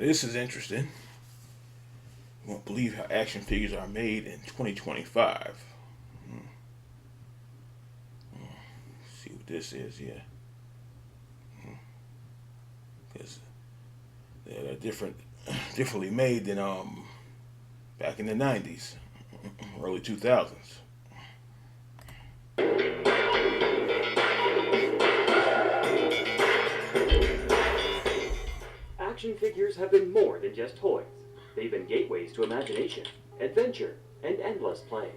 This is interesting. You won't believe how action figures are made in 2025. Hmm. See what this is here. Because they're differently made than back in the 90s, early 2000s. Action figures have been more than just toys. They've been gateways to imagination, adventure, and endless play.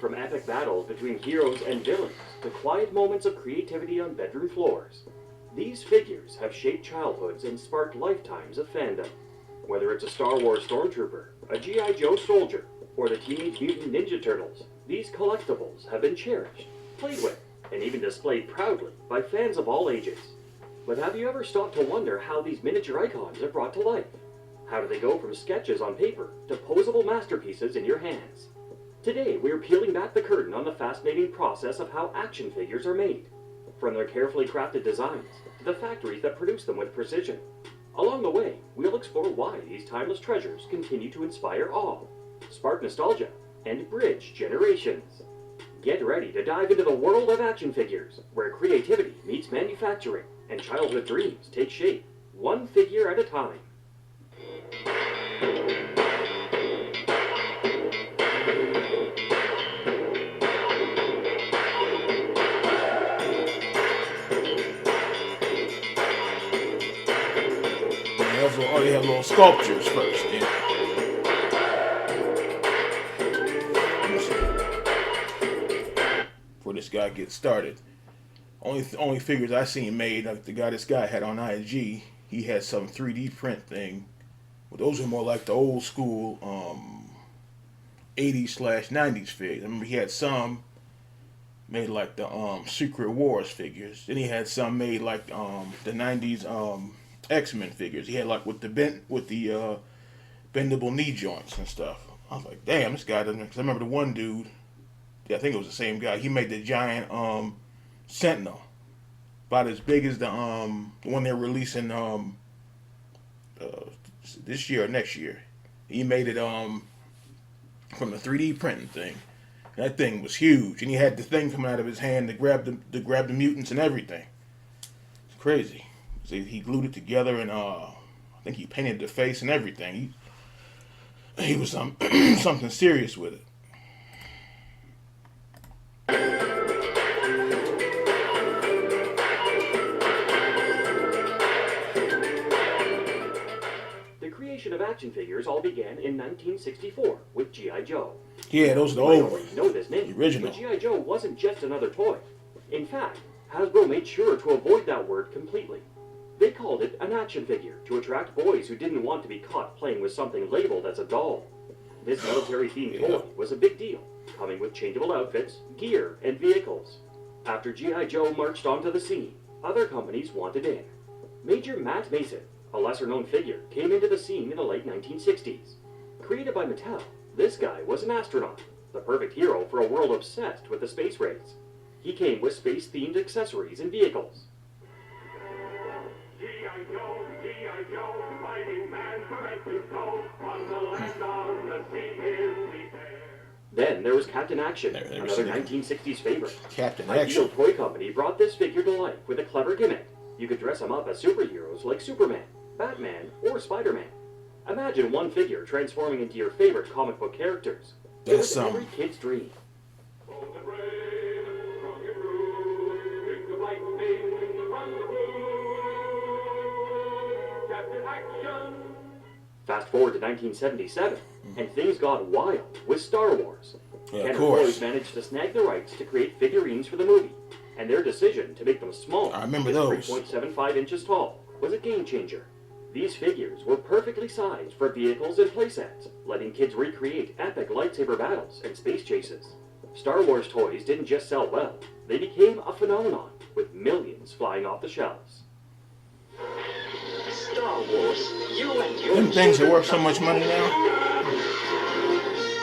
From epic battles between heroes and villains to quiet moments of creativity on bedroom floors, these figures have shaped childhoods and sparked lifetimes of fandom. Whether it's a Star Wars Stormtrooper, a G.I. Joe soldier, or the Teenage Mutant Ninja Turtles, these collectibles have been cherished, played with, and even displayed proudly by fans of all ages. But have you ever stopped to wonder how these miniature icons are brought to life? How do they go from sketches on paper to posable masterpieces in your hands? Today, we're peeling back the curtain on the fascinating process of how action figures are made. From their carefully crafted designs to the factories that produce them with precision. Along the way, we'll explore why these timeless treasures continue to inspire awe, spark nostalgia, and bridge generations. Get ready to dive into the world of action figures, where creativity meets manufacturing and childhood dreams take shape, one figure at a time. They have little sculptures first. Yeah. Before this guy gets started, only figures I seen made, like this guy had on IG. He had some 3D print thing. But those are more like the old school 80s/90s figures. I remember he had some made like the Secret Wars figures. Then he had some made like the 90s X-Men figures. He had like with the bendable knee joints and stuff. I was like, damn, this guy doesn't. Because I remember the one dude. Yeah, I think it was the same guy. He made the giant Sentinel, about as big as the one they're releasing this year or next year. He made it from the 3D printing thing. That thing was huge, and he had the thing coming out of his hand to grab the mutants and everything. It's crazy. So he glued it together, and I think he painted the face and everything. He was something serious with it. The creation of action figures all began in 1964 with G.I. Joe. Yeah, those are the old ones. You know this name, the original. But G.I. Joe wasn't just another toy. In fact, Hasbro made sure to avoid that word completely. They called it an action figure to attract boys who didn't want to be caught playing with something labeled as a doll. This military-themed toy was a big deal, coming with changeable outfits, gear, and vehicles. After G.I. Joe marched onto the scene, other companies wanted in. Major Matt Mason, a lesser-known figure, came into the scene in the late 1960s. Created by Mattel, this guy was an astronaut, the perfect hero for a world obsessed with the space race. He came with space-themed accessories and vehicles. G.I. Joe, fighting man for Mexico, on the land, on the sea, in the air. Then there was Captain Action, another 1960s favorite. Captain Ideal Action. Toy Company brought this figure to life with a clever gimmick. You could dress him up as superheroes like Superman, Batman, or Spider-Man. Imagine one figure transforming into your favorite comic book characters. It was every kid's dream. Fast forward to 1977, and things got wild with Star Wars. Yeah, Kenner of course. Toys managed to snag the rights to create figurines for the movie, and their decision to make them small, I remember just those. 3.75 inches tall, was a game changer. These figures were perfectly sized for vehicles and playsets, letting kids recreate epic lightsaber battles and space chases. Star Wars toys didn't just sell well, they became a phenomenon, with millions flying off the shelves. Star Wars, you and your Them things are worth so much money now.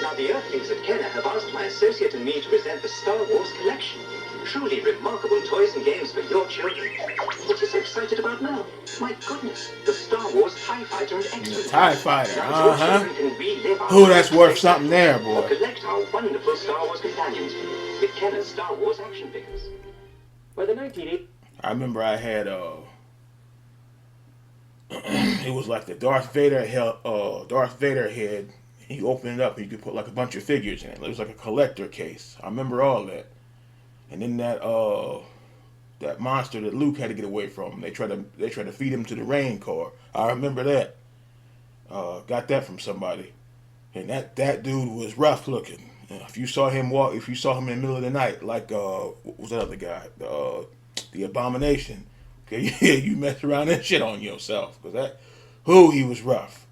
Now the Earthlings at Kenner have asked my associate and me to present the Star Wars collection. Truly remarkable toys and games for your children. What are you so excited about now? My goodness, the Star Wars TIE Fighter and X-Wing. TIE Fighter, Now your uh-huh. children can relive our Ooh, that's worth wonderful something there, or boy. collect our wonderful Star Wars companions with Kenner's Star Wars action figures. By the 1980s, I remember I had it was like the Darth Vader head. You open it up and you could put like a bunch of figures in it. It was like a collector case. I remember all that. And then that monster that Luke had to get away from. They tried to feed him to the Rain Corps. I remember that. Got that from somebody. And that dude was rough looking. If you saw him in the middle of the night, like what was that other guy? The Abomination. Okay, yeah, you mess around and shit on yourself, because he was rough.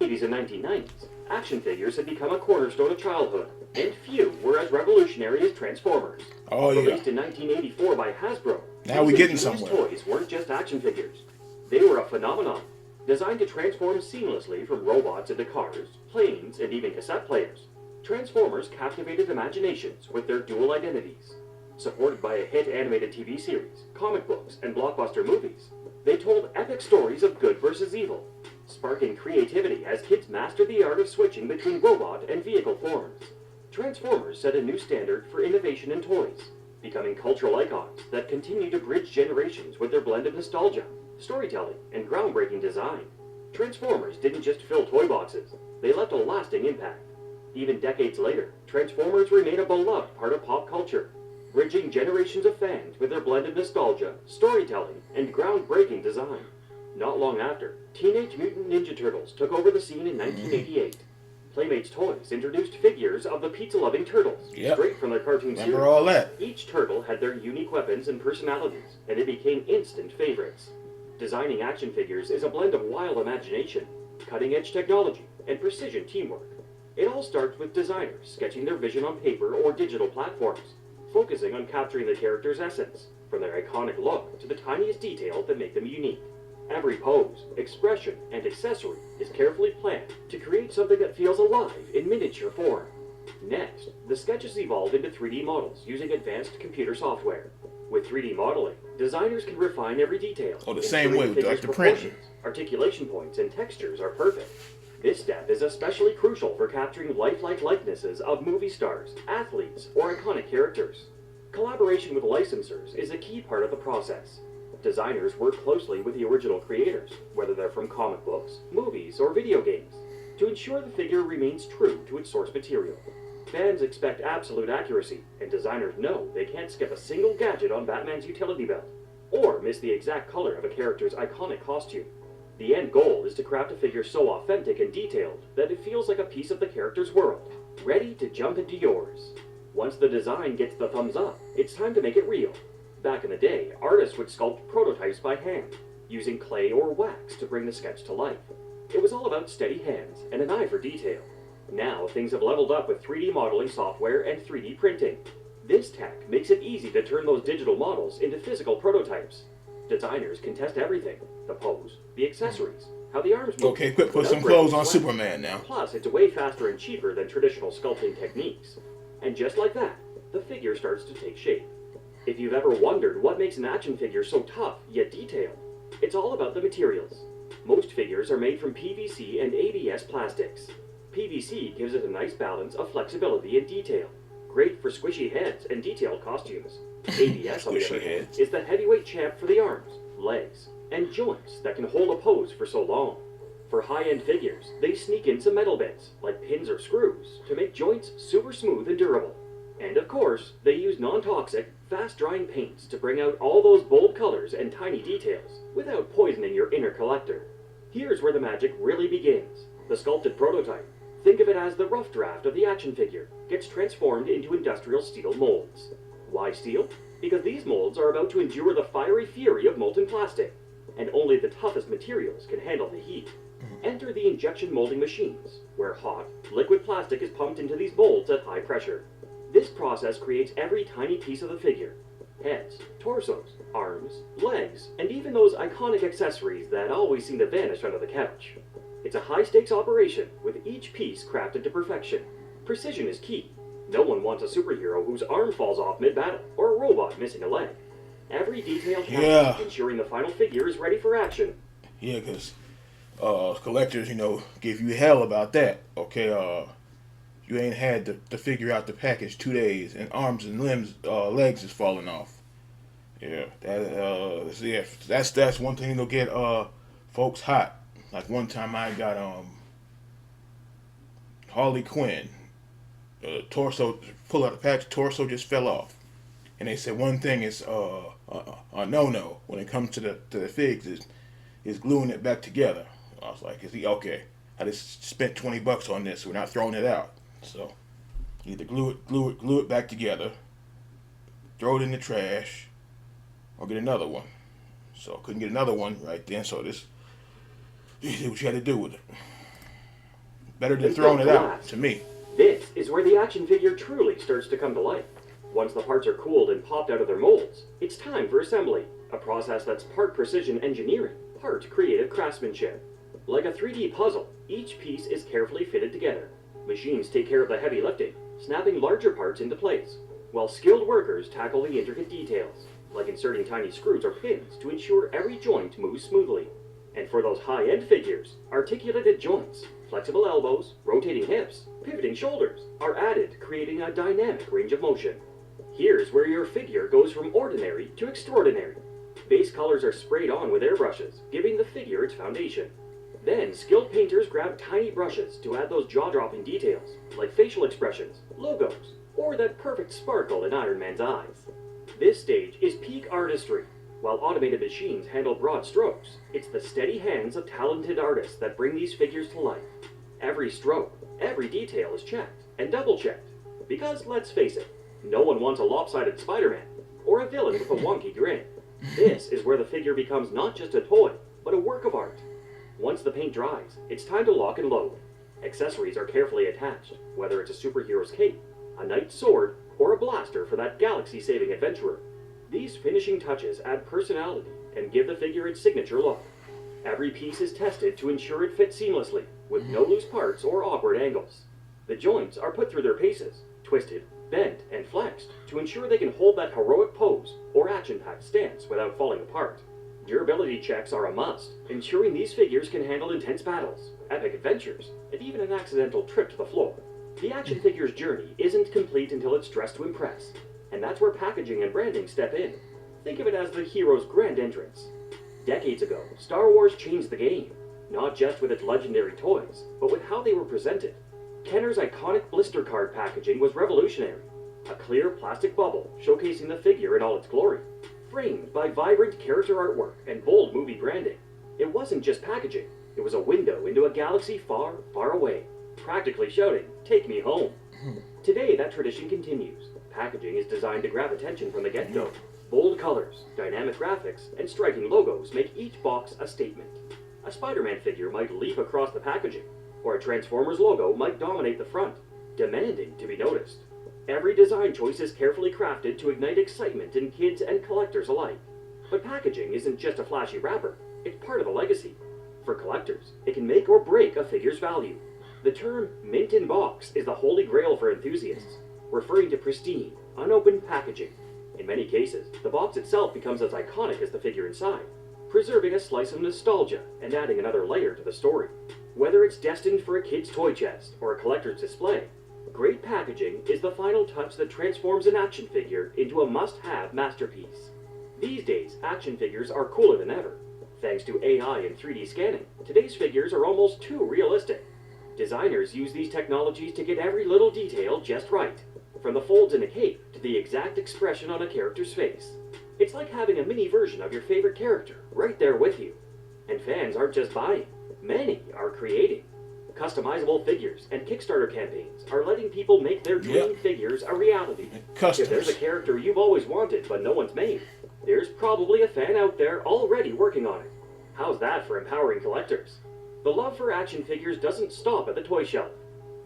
80s and 1990s, action figures had become a cornerstone of childhood, and few were as revolutionary as Transformers. Oh yeah. Released in 1984 by Hasbro, Now we these getting ingenious somewhere. toys weren't just action figures. They were a phenomenon, designed to transform seamlessly from robots into cars, planes, and even cassette players. Transformers captivated imaginations with their dual identities. Supported by a hit animated TV series, comic books, and blockbuster movies, they told epic stories of good versus evil, sparking creativity as kids mastered the art of switching between robot and vehicle forms. Transformers set a new standard for innovation in toys, becoming cultural icons that continue to bridge generations with their blend of nostalgia, storytelling, and groundbreaking design. Transformers didn't just fill toy boxes, they left a lasting impact. Even decades later, Transformers remain a beloved part of pop culture, bridging generations of fans with their blend of nostalgia, storytelling, and groundbreaking design. Not long after, Teenage Mutant Ninja Turtles took over the scene in 1988. Playmates Toys introduced figures of the pizza-loving turtles, Yep. straight from their cartoon series. Remember all that? Each turtle had their unique weapons and personalities, and they became instant favorites. Designing action figures is a blend of wild imagination, cutting-edge technology, and precision teamwork. It all starts with designers sketching their vision on paper or digital platforms, focusing on capturing the character's essence, from their iconic look to the tiniest detail that make them unique. Every pose, expression, and accessory is carefully planned to create something that feels alive in miniature form. Next, the sketches evolve into 3D models using advanced computer software. With 3D modeling, designers can refine every detail. Oh, the same ensuring way with figures' the printing. proportions, articulation points, and textures are perfect. This step is especially crucial for capturing lifelike likenesses of movie stars, athletes, or iconic characters. Collaboration with licensors is a key part of the process. Designers work closely with the original creators, whether they're from comic books, movies, or video games, to ensure the figure remains true to its source material. Fans expect absolute accuracy, and designers know they can't skip a single gadget on Batman's utility belt, or miss the exact color of a character's iconic costume. The end goal is to craft a figure so authentic and detailed that it feels like a piece of the character's world, ready to jump into yours. Once the design gets the thumbs up, it's time to make it real. Back in the day, artists would sculpt prototypes by hand, using clay or wax to bring the sketch to life. It was all about steady hands and an eye for detail. Now, things have leveled up with 3D modeling software and 3D printing. This tech makes it easy to turn those digital models into physical prototypes. Designers can test everything: the pose, the accessories, how the arms move. Okay, quick, put without some clothes breaking on sweat. Superman now. Plus, it's way faster and cheaper than traditional sculpting techniques. And just like that, the figure starts to take shape. If you've ever wondered what makes an action figure so tough yet detailed, it's all about the materials. Most figures are made from PVC and ABS plastics. PVC gives it a nice balance of flexibility and detail, great for squishy heads and detailed costumes. ABS, on the other Squishy hand, heads. is the heavyweight champ for the arms, legs, and joints that can hold a pose for so long. For high-end figures, they sneak in some metal bits, like pins or screws, to make joints super smooth and durable. And of course, they use non-toxic, fast-drying paints to bring out all those bold colors and tiny details, without poisoning your inner collector. Here's where the magic really begins. The sculpted prototype, think of it as the rough draft of the action figure, gets transformed into industrial steel molds. Why steel? Because these molds are about to endure the fiery fury of molten plastic, and only the toughest materials can handle the heat. Enter the injection molding machines, where hot, liquid plastic is pumped into these molds at high pressure. This process creates every tiny piece of the figure: heads, torsos, arms, legs, and even those iconic accessories that always seem to vanish under the couch. It's a high-stakes operation, with each piece crafted to perfection. Precision is key, No one wants a superhero whose arm falls off mid-battle, or a robot missing a leg. Every detail counts, Yeah. ensuring the final figure is ready for action. Yeah, because collectors, give you hell about that. Okay, you ain't had the figure out the package 2 days, and arms and limbs, legs is falling off. Yeah, that's one thing that'll get folks hot. Like one time I got Harley Quinn, torso, pull out the package, torso just fell off, and they said one thing is a no when it comes to the figs is gluing it back together. I was like, is he okay? I just spent $20 on this. We're not throwing it out. So either glue it back together, throw it in the trash, or get another one. So I couldn't get another one right then. So you did what you had to do with it. Better than throwing it out, to me. This is where the action figure truly starts to come to life. Once the parts are cooled and popped out of their molds, it's time for assembly, a process that's part precision engineering, part creative craftsmanship. Like a 3D puzzle, each piece is carefully fitted together. Machines take care of the heavy lifting, snapping larger parts into place, while skilled workers tackle the intricate details, like inserting tiny screws or pins to ensure every joint moves smoothly. And for those high-end figures, articulated joints, flexible elbows, rotating hips, pivoting shoulders are added, creating a dynamic range of motion. Here's where your figure goes from ordinary to extraordinary. Base colors are sprayed on with airbrushes, giving the figure its foundation. Then, skilled painters grab tiny brushes to add those jaw-dropping details, like facial expressions, logos, or that perfect sparkle in Iron Man's eyes. This stage is peak artistry. While automated machines handle broad strokes, it's the steady hands of talented artists that bring these figures to life. Every stroke, every detail is checked, and double-checked. Because, let's face it, no one wants a lopsided Spider-Man, or a villain with a wonky grin. This is where the figure becomes not just a toy, but a work of art. Once the paint dries, it's time to lock and load. Accessories are carefully attached, whether it's a superhero's cape, a knight's sword, or a blaster for that galaxy-saving adventurer. These finishing touches add personality and give the figure its signature look. Every piece is tested to ensure it fits seamlessly, with no loose parts or awkward angles. The joints are put through their paces, twisted, bent, and flexed to ensure they can hold that heroic pose or action-packed stance without falling apart. Durability checks are a must, ensuring these figures can handle intense battles, epic adventures, and even an accidental trip to the floor. The action figure's journey isn't complete until it's dressed to impress, and that's where packaging and branding step in. Think of it as the hero's grand entrance. Decades ago, Star Wars changed the game, not just with its legendary toys, but with how they were presented. Kenner's iconic blister card packaging was revolutionary. A clear plastic bubble showcasing the figure in all its glory, framed by vibrant character artwork and bold movie branding. It wasn't just packaging, it was a window into a galaxy far, far away, practically shouting, "Take me home." Today, that tradition continues. Packaging is designed to grab attention from the get-go. Bold colors, dynamic graphics, and striking logos make each box a statement. A Spider-Man figure might leap across the packaging, or a Transformers logo might dominate the front, demanding to be noticed. Every design choice is carefully crafted to ignite excitement in kids and collectors alike. But packaging isn't just a flashy wrapper, it's part of a legacy. For collectors, it can make or break a figure's value. The term mint in box is the holy grail for enthusiasts, referring to pristine, unopened packaging. In many cases, the box itself becomes as iconic as the figure inside, preserving a slice of nostalgia and adding another layer to the story. Whether it's destined for a kid's toy chest or a collector's display, great packaging is the final touch that transforms an action figure into a must-have masterpiece. These days, action figures are cooler than ever. Thanks to AI and 3D scanning, today's figures are almost too realistic. Designers use these technologies to get every little detail just right, from the folds in a cape to the exact expression on a character's face. It's like having a mini version of your favorite character right there with you. And fans aren't just buying, many are creating. Customizable figures and Kickstarter campaigns are letting people make their dream figures a reality. If there's a character you've always wanted but no one's made, there's probably a fan out there already working on it. How's that for empowering collectors? The love for action figures doesn't stop at the toy shelf.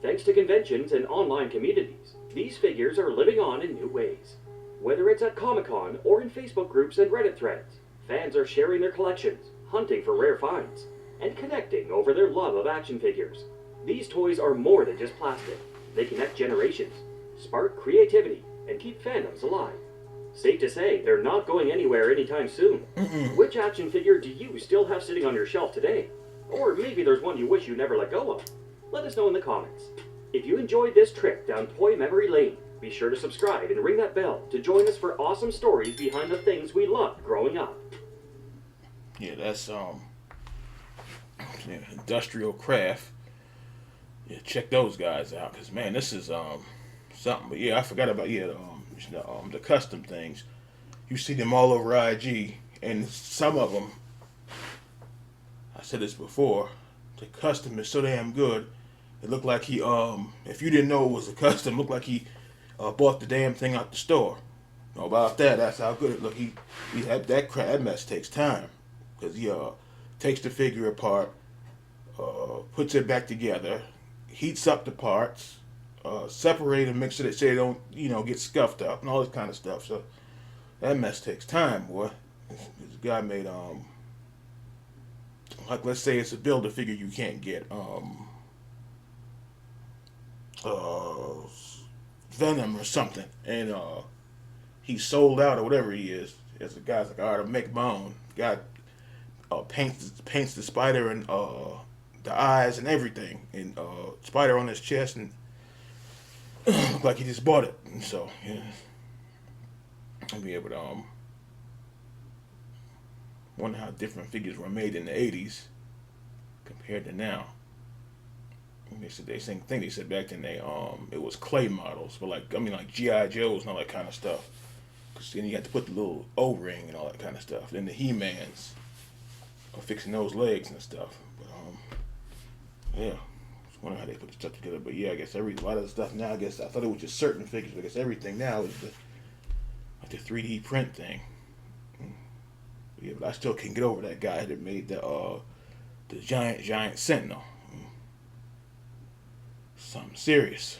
Thanks to conventions and online communities, these figures are living on in new ways. Whether it's at Comic-Con or in Facebook groups and Reddit threads, fans are sharing their collections, hunting for rare finds, and connecting over their love of action figures. These toys are more than just plastic. They connect generations, spark creativity, and keep fandoms alive. Safe to say, they're not going anywhere anytime soon. Which action figure do you still have sitting on your shelf today? Or maybe there's one you wish you never let go of. Let us know in the comments. If you enjoyed this trip down Toy Memory Lane, be sure to subscribe and ring that bell to join us for awesome stories behind the things we loved growing up. Yeah, that's Industrial Craft. Yeah, check those guys out, cause man, this is something. But yeah, I forgot about the custom things. You see them all over IG, and some of them. I said this before. The custom is so damn good. It looked like he if you didn't know it was a custom, looked like he bought the damn thing out the store. Know about that? That's how good it looked. He had that mess takes time, because he takes the figure apart, puts it back together, heats up the parts, separate and make sure that they don't get scuffed up and all this kind of stuff. So that mess takes time, boy. This guy made like, let's say it's a builder figure you can't get Venom or something, and he's sold out or whatever he is. As the guy's like, all right, I'll make my own. Guy paints the spider and the eyes and everything, and spider on his chest, and look like he just bought it. And so yeah, I'll be able to wonder how different figures were made in the '80s compared to now. And they said they said back then it was clay models, but like G.I. Joes and all that kind of stuff. Cause then you had to put the little O-ring and all that kind of stuff. Then the He-Mans are fixing those legs and stuff. But yeah, just wondering how they put the stuff together. But yeah, I guess a lot of the stuff now. I guess I thought it was just certain figures. But I guess everything now is the 3D print thing. Yeah, but I still can't get over that guy that made the giant Sentinel. Something serious.